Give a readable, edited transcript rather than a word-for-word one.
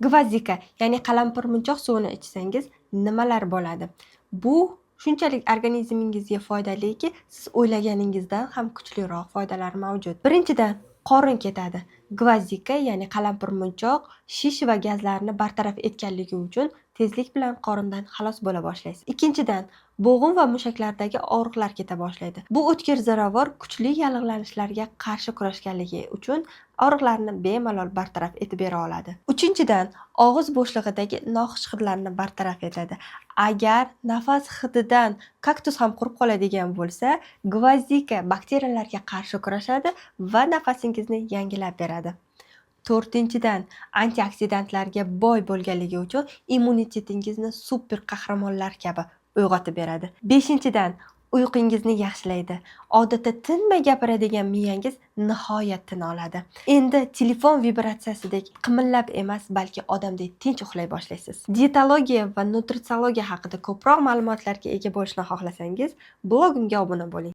Gvazdika, ya'ni qalampirmunchoq suvini ichsangiz nimalar bo'ladi? Bu shunchalik organizmingizga foydaliki, siz o'ylaganingizdan ham kuchliroq foydalari mavjud. Birinchidan, qorin ketadi. Gvazdika, ya'ni qalampirmunchoq shish va gazlarni bartaraf etganligi uchun tezlik bilan qorindan xalos bo'la boshlaysiz. Ikkinchidan, bo'g'im va mushaklardagi og'riqlar keta boshlaydi. Bu o'tkir ziravor kuchli yallig'lanishlarga qarshi kurashganligi uchun og'riqlarni bemalol bartaraf etib bera oladi. Uchinchidan, og'iz bo'shlig'idagi noxush hidlarni bartaraf etadi. Agar nafas hididan kaktus ham qurib qoladigan bo'lsa, gvazdika bakteriyalarga qarshi kurashadi va nafasingizni yangilab beradi. To'rtinchidan, antioksidantlarga boy bo'lganligi uchun immunitetingizni super qahramonlar kabi uyg'otib beradi. Beshinchidan, uyqungizni yaxshilaydi. Odatda tinmay gapiradigan miyangiz nihoyat tina oladi. Endi telefon vibratsiyasidek qimillab emas, balki odamdek tinch uxlay boshlaysiz. Dietologiya va nutritsiologiya haqida ko'proq ma'lumotlarga ega bo'lishni xohlasangiz, blogimga obuna bo'ling.